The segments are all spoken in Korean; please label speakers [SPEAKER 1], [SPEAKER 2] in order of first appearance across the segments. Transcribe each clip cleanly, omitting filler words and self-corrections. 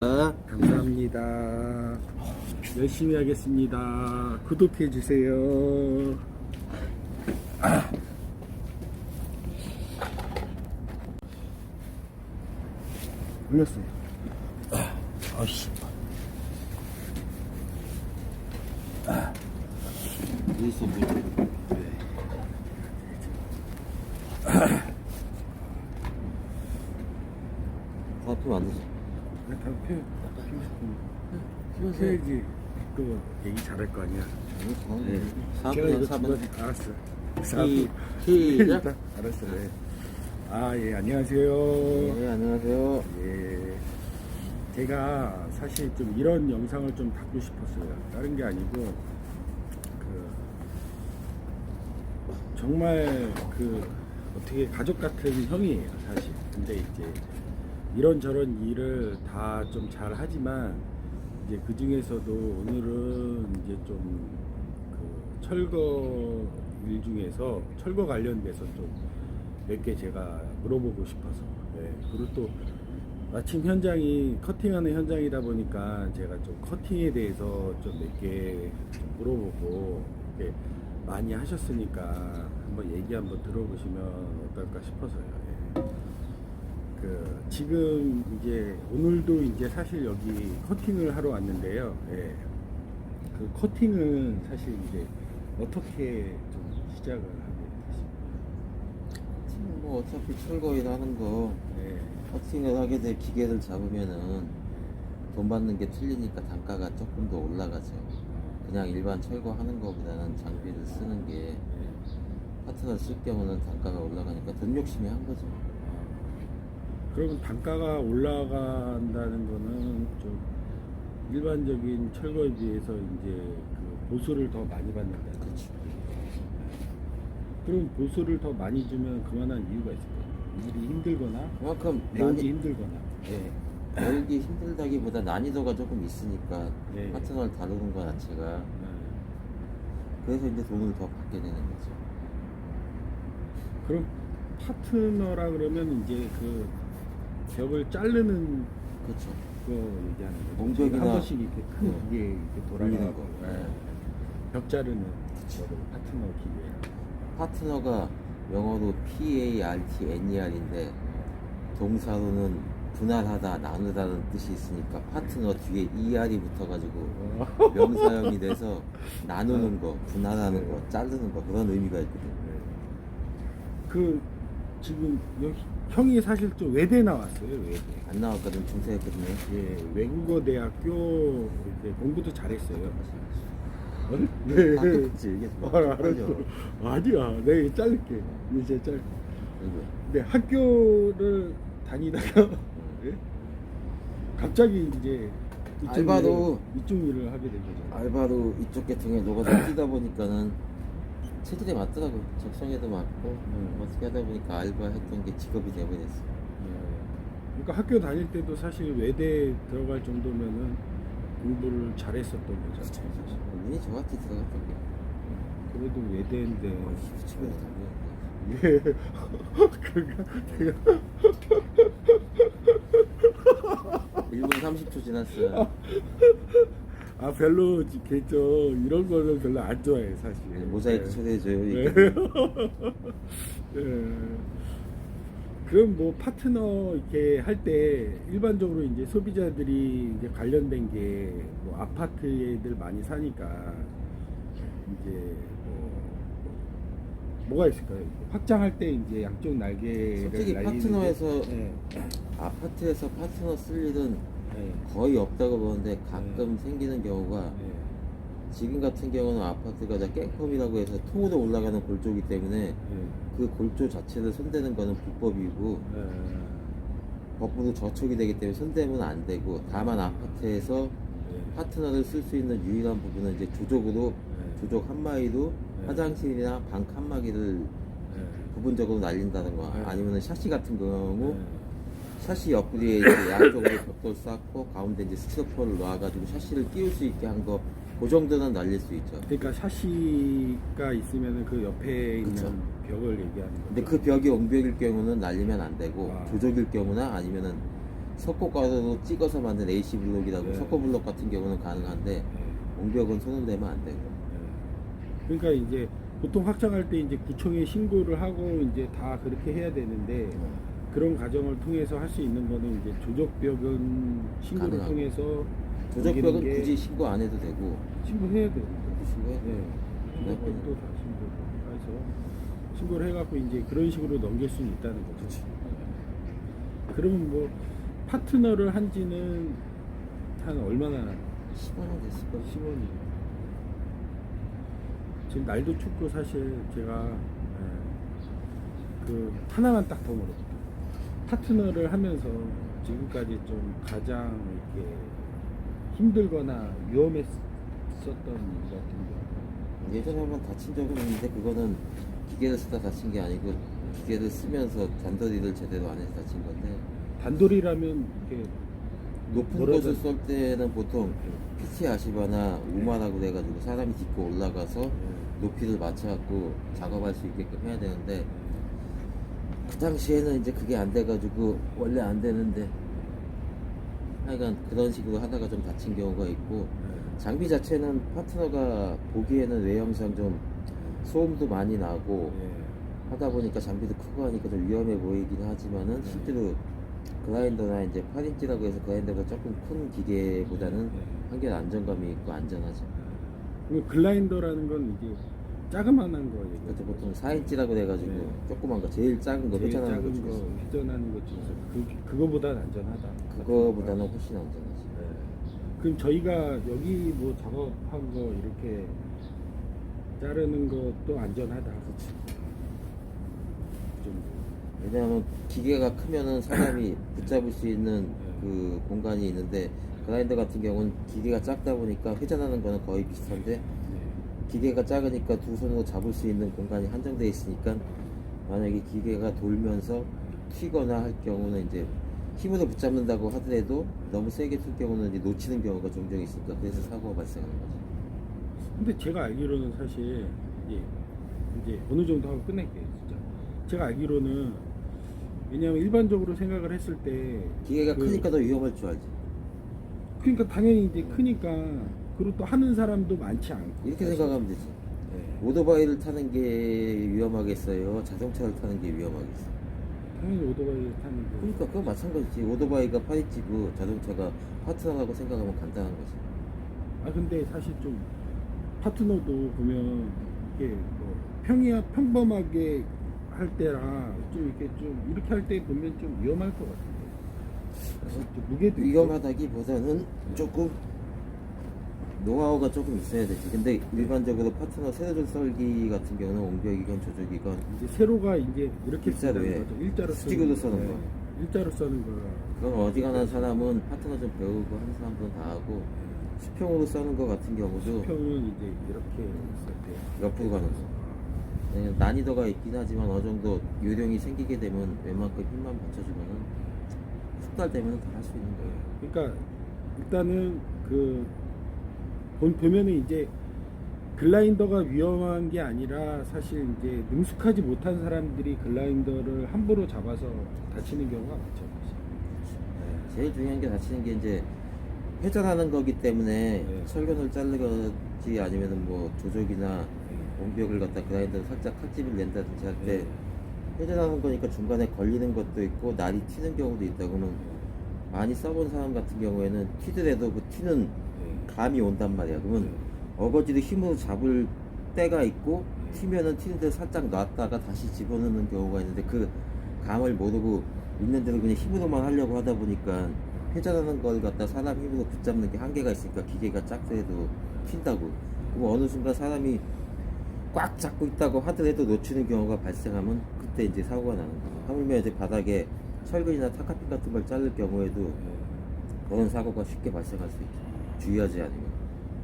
[SPEAKER 1] 감사합니다. 열심히 하겠습니다. 구독해 주세요. 올렸어요. 아씨.
[SPEAKER 2] 있어 뭐. 다 피면 안 되지.
[SPEAKER 1] 피워야지. 또 얘기 잘할 거 아니야.
[SPEAKER 2] 네.
[SPEAKER 1] 제가 이거
[SPEAKER 2] 4분
[SPEAKER 1] 알았어.
[SPEAKER 2] 시작.
[SPEAKER 1] 알았어. 네. 아, 예, 안녕하세요.
[SPEAKER 2] 네, 안녕하세요.
[SPEAKER 1] 예. 제가 사실 좀 이런 영상을 좀 담고 싶었어요. 다른 게 아니고, 정말 어떻게 가족 같은 형이에요, 사실. 근데 이제 이런저런 일을 다 좀 잘 하지만, 이제 그 중에서도 오늘은 이제 좀 철거 일 중에서 철거 관련돼서 좀 몇 개 제가 물어보고 싶어서. 네. 그리고 또 마침 현장이 커팅하는 현장이다 보니까 제가 좀 커팅에 대해서 좀 몇 개 물어보고 이렇게 많이 하셨으니까 한번 얘기 한번 들어보시면 어떨까 싶어서요. 예. 지금 이제 오늘도 이제 사실 여기 커팅을 하러 왔는데요. 예. 그 커팅은 사실 이제 어떻게 좀 시작을 하게
[SPEAKER 2] 뭐 어차피 철거일 하는 거
[SPEAKER 1] 되십니까? 예.
[SPEAKER 2] 커팅을 하게 될 기계를 잡으면은 돈 받는 게 틀리니까 단가가 조금 더 올라가죠. 그냥 일반 철거하는 거보다는 장비를 쓰는 게 파트너 쓸 경우는 단가가 올라가니까 돈 욕심이 한 거죠.
[SPEAKER 1] 그러면 단가가 올라간다는 거는 좀 일반적인 철거에 비해서 이제 보수를 더 많이 받는다.
[SPEAKER 2] 그렇죠.
[SPEAKER 1] 그럼 보수를 더 많이 주면 그만한 이유가 있을까요? 일이 힘들거나
[SPEAKER 2] 그만큼
[SPEAKER 1] 배우기 힘들거나.
[SPEAKER 2] 예. 배우기 힘들다기보다 난이도가 조금 있으니까
[SPEAKER 1] 네.
[SPEAKER 2] 파트너를 다루는 것 자체가
[SPEAKER 1] 네.
[SPEAKER 2] 그래서 이제 돈을 더 받게 되는 거죠.
[SPEAKER 1] 그럼 파트너라 그러면 이제 벽을 자르는
[SPEAKER 2] 그렇죠.
[SPEAKER 1] 거 얘기하는 거죠.
[SPEAKER 2] 몽벽이나
[SPEAKER 1] 한 번씩 이렇게 큰
[SPEAKER 2] 네.
[SPEAKER 1] 기계 이렇게
[SPEAKER 2] 돌리는
[SPEAKER 1] 돌아가는
[SPEAKER 2] 거.
[SPEAKER 1] 거.
[SPEAKER 2] 네.
[SPEAKER 1] 벽 자르는 거를 파트너 기계.
[SPEAKER 2] 파트너가 영어로 PARTNER인데 동사로는 분할하다, 나누다는 뜻이 있으니까 파트너 뒤에 ER이 붙어가지고 명사형이 돼서 나누는 거, 분할하는 거, 자르는 거 그런 의미가 있거든요.
[SPEAKER 1] 지금 여기 형이 사실 좀 외대 나왔어요. 외대.
[SPEAKER 2] 안 나왔거든, 중퇴했거든요.
[SPEAKER 1] 예, 외국어 대학교 이제 공부도 잘했어요. 네.
[SPEAKER 2] 그렇지, 이게
[SPEAKER 1] 알았어. 아니야, 내가 이거 자를게. 이거 진짜 자를게.
[SPEAKER 2] 이거.
[SPEAKER 1] 근데 학교를 다니다가 예? 갑자기 이제 이쪽 일을 하게 된 거죠.
[SPEAKER 2] 알바로 이쪽 계통에 녹아서 뛰다 보니까는 체질에 맞더라고. 적성에도 맞고 어떻게 하다 보니까 알바 했던 게 직업이 돼버렸어.
[SPEAKER 1] 예. 그러니까 학교 다닐 때도 사실 외대 들어갈 정도면은 공부를 잘했었던 거죠. 사실.
[SPEAKER 2] 운이 좋았지 들어갔던 게.
[SPEAKER 1] 그래도 외대인데.
[SPEAKER 2] 집에서
[SPEAKER 1] 예. 그러니까 제가
[SPEAKER 2] 1분 30초 지났어.
[SPEAKER 1] 별로 이런 거는 별로 안 좋아해 사실.
[SPEAKER 2] 모자이크 처리해줘요.
[SPEAKER 1] 네.
[SPEAKER 2] 이게.
[SPEAKER 1] 예. 그럼 뭐 파트너 이렇게 할 때 일반적으로 이제 소비자들이 이제 관련된 게 뭐 아파트에들 많이 사니까 이제 뭐가 있을까요? 확장할 때 이제 양쪽 날개를
[SPEAKER 2] 솔직히
[SPEAKER 1] 날리는
[SPEAKER 2] 파트너에서
[SPEAKER 1] 게,
[SPEAKER 2] 아파트에서 파트너 쓸 일은
[SPEAKER 1] 예.
[SPEAKER 2] 거의 없다고 보는데 가끔 생기는 경우가
[SPEAKER 1] 예.
[SPEAKER 2] 지금 같은 경우는 아파트가 깽펌이라고 해서 통으로 올라가는 골조기 때문에
[SPEAKER 1] 예.
[SPEAKER 2] 그 골조 자체를 손대는 거는 불법이고
[SPEAKER 1] 예.
[SPEAKER 2] 법으로 저촉이 되기 때문에 손대면 안 되고 다만 아파트에서 파트너를 쓸 수 있는 유일한 부분은 이제 조족으로 조족 칸막이로 화장실이나 방 칸막이를 부분적으로 날린다는 거 아니면 샤시 같은 경우 샤시 옆구리에 이제 양쪽으로 벽돌 쌓고 가운데 이제 스티로폼을 놔가지고 샤시를 끼울 수 있게 한 거 그 정도는 날릴 수 있죠.
[SPEAKER 1] 그러니까 샤시가 있으면 그 옆에 있는
[SPEAKER 2] 그쵸.
[SPEAKER 1] 벽을 얘기하는 거죠.
[SPEAKER 2] 근데 그 벽이 옹벽일 경우는 날리면 안 되고
[SPEAKER 1] 아.
[SPEAKER 2] 조족일 경우나 아니면은 석고 가루로 찍어서 만든 AC 블록이라고
[SPEAKER 1] 네.
[SPEAKER 2] 석고 블록 같은 경우는 가능한데
[SPEAKER 1] 예.
[SPEAKER 2] 옹벽은 손을 대면 안 되고.
[SPEAKER 1] 예. 그러니까 이제 보통 확장할 때 이제 구청에 신고를 하고 이제 다 그렇게 해야 되는데 그런 과정을 통해서 할 수 있는 거는 이제 조적벽은 신고를
[SPEAKER 2] 가능하고.
[SPEAKER 1] 통해서
[SPEAKER 2] 조적벽은
[SPEAKER 1] 옮기는 게
[SPEAKER 2] 굳이 신고 안 해도 되고.
[SPEAKER 1] 신고해야 돼요.
[SPEAKER 2] 신고해?
[SPEAKER 1] 네.
[SPEAKER 2] 그냥
[SPEAKER 1] 또다 신고해서 신고를 해갖고 이제 그런 식으로 넘길 수는 있다는 거죠.
[SPEAKER 2] 그치.
[SPEAKER 1] 그러면 뭐 파트너를 한지는 한 얼마나
[SPEAKER 2] 10만 됐을 거.
[SPEAKER 1] 10원이 지금 날도 춥고 사실 제가 그 하나만 딱 더 물어볼게요. 파트너를 하면서 지금까지 좀 가장 이렇게 힘들거나 위험했었던 일 같은 거.
[SPEAKER 2] 예전에 한번 다친 적은 있는데 그거는 기계를 쓰다 다친 게 아니고 기계를 쓰면서 단도리를 제대로 안 해서 다친 건데
[SPEAKER 1] 단돌이라면 이렇게
[SPEAKER 2] 높은
[SPEAKER 1] 뭐라도-
[SPEAKER 2] 곳을 쏠 때는 보통 PT 아시바나 우마라고 해가지고 사람이 딛고 올라가서 높이를 맞춰갖고 작업할 수 있게끔 해야 되는데 그 당시에는 이제 그게 안 돼가지고 원래 안 되는데 하여간 그런 식으로 하다가 좀 다친 경우가 있고 장비 자체는 파트너가 보기에는 외형상 좀 소음도 많이 나고 하다 보니까 장비도 크고 하니까 좀 위험해 보이긴 하지만은 실제로 그라인더나 이제 8인치라고 해서 그라인더가 조금 큰 기계보다는 한결 안정감이 있고 안전하죠.
[SPEAKER 1] 글라인더라는 건 이게 자그만한 거
[SPEAKER 2] 그래서
[SPEAKER 1] 얘기죠.
[SPEAKER 2] 보통 4인치라고 해가지고
[SPEAKER 1] 네.
[SPEAKER 2] 조그만 거 제일 작은 거
[SPEAKER 1] 제일
[SPEAKER 2] 회전하는 거
[SPEAKER 1] 작은
[SPEAKER 2] 중에서
[SPEAKER 1] 거 회전하는 것 중에서 그거보다는 안전하다.
[SPEAKER 2] 그거보다는 훨씬 안전하지.
[SPEAKER 1] 네. 그럼 저희가 여기 뭐 작업한 거 이렇게 자르는 것도 안전하다. 그렇지. 좀
[SPEAKER 2] 왜냐하면 기계가 크면은 사람이 붙잡을 수 있는 그 공간이 있는데 그라인더 같은 경우는 기계가 작다 보니까 회전하는 거는 거의 비슷한데 기계가 작으니까 두 손으로 잡을 수 있는 공간이 한정되어 있으니까 만약에 기계가 돌면서 튀거나 할 경우는 이제 힘으로 붙잡는다고 하더라도 너무 세게 튈 경우는 이제 놓치는 경우가 종종 있으니까 그래서 사고가 발생하는 거죠.
[SPEAKER 1] 근데 제가 알기로는 사실 이제 어느 정도 하고 끝낼게요, 진짜. 제가 알기로는 왜냐하면 일반적으로 생각을 했을 때
[SPEAKER 2] 기계가
[SPEAKER 1] 그-
[SPEAKER 2] 크니까 더 위험할 줄 알지.
[SPEAKER 1] 그러니까 당연히 이제 크니까 그리고 또 하는 사람도 많지 않고
[SPEAKER 2] 이렇게
[SPEAKER 1] 사실.
[SPEAKER 2] 생각하면 되지.
[SPEAKER 1] 네.
[SPEAKER 2] 오토바이를 타는 게 위험하겠어요? 자동차를 타는 게 위험하겠어요?
[SPEAKER 1] 당연히 오토바이 타는 거.
[SPEAKER 2] 그러니까 그건 마찬가지지. 오토바이가 파리치고 자동차가 파트너라고 생각하면 간단한 거지.
[SPEAKER 1] 아 근데 사실 좀 파트너도 보면 이게 뭐 평범하게 할 때랑 좀 이렇게 좀 이렇게 할 때 보면 좀 위험할 것 같은데. 그래서 좀 무게도 있고.
[SPEAKER 2] 위험하다기보다는 조금 노하우가 조금 있어야 되지. 근데 일반적으로 파트너 세로줄 썰기 같은 경우는 옹벽이건 조적이건
[SPEAKER 1] 이제 세로가 이제 이렇게
[SPEAKER 2] 일자로,
[SPEAKER 1] 쓰는
[SPEAKER 2] 예.
[SPEAKER 1] 거죠. 일자로
[SPEAKER 2] 수직으로 써는
[SPEAKER 1] 거.
[SPEAKER 2] 거.
[SPEAKER 1] 일자로 써는 거라.
[SPEAKER 2] 그건 어지간한 사람은 파트너 좀 배우고 하는 사람들은 다 하고 수평으로 써는 거 같은 경우도
[SPEAKER 1] 평은 이제 이렇게 있을 때
[SPEAKER 2] 옆으로 가는 거. 네, 난이도가 있긴 하지만 어느 정도 요령이 생기게 되면 웬만큼 힘만 받쳐주면은 숙달되면 다 할 수 있는 거예요.
[SPEAKER 1] 그러니까 일단은 그 보면은 이제 글라인더가 위험한 게 아니라 사실 이제 능숙하지 못한 사람들이 글라인더를 함부로 잡아서 다치는 경우가 많죠. 사실.
[SPEAKER 2] 제일 중요한 게 다치는 게 이제 회전하는 거기 때문에
[SPEAKER 1] 네.
[SPEAKER 2] 철근을 자르든지 아니면은 뭐 조적이나 옹벽을 갖다 그라인더를 살짝 칼집을 낸다든지 할 때
[SPEAKER 1] 네.
[SPEAKER 2] 회전하는 거니까 중간에 걸리는 것도 있고 날이 튀는 경우도 있다. 그러면 많이 써본 사람 같은 경우에는 튀더라도 그 튀는
[SPEAKER 1] 네.
[SPEAKER 2] 감이 온단 말이야. 그러면 어거지로 힘으로 잡을 때가 있고 튀면은 튀는 데를 살짝 놨다가 다시 집어넣는 경우가 있는데 그 감을 모르고 있는 대로 그냥 힘으로만 하려고 하다 보니까 회전하는 걸 갖다 사람 힘으로 붙잡는 게 한계가 있으니까 기계가 작더라도 튄다고. 그럼 어느 순간 사람이 꽉 잡고 있다고 하더라도 놓치는 경우가 발생하면 그때 이제 사고가 나는 거예요. 하물며 이제 바닥에 철근이나 타카핀 같은 걸 자를 경우에도 그런 사고가 쉽게 발생할 수 있죠. 주의하지 않으면.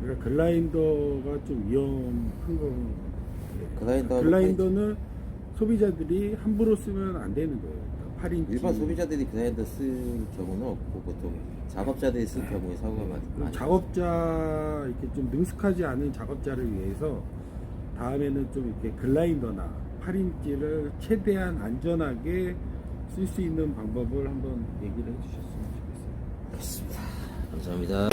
[SPEAKER 1] 그러니까 글라인더가 좀 위험한 거. 글라인더는 소비자들이 함부로 쓰면 안 되는 거예요. 8인치.
[SPEAKER 2] 일반 소비자들이 그라인더 쓸 경우는 없고 보통 작업자들이 쓸 경우에 사고가 많이
[SPEAKER 1] 그럼 작업자 이렇게 좀 능숙하지 않은 작업자를 위해서 다음에는 좀 이렇게 글라인더나 8인치를 최대한 안전하게 쓸 수 있는 방법을 한번 얘기를 해주셨으면 좋겠습니다.
[SPEAKER 2] 알겠습니다. 감사합니다.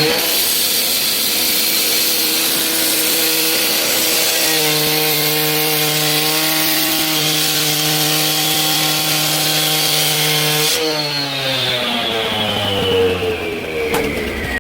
[SPEAKER 1] 네.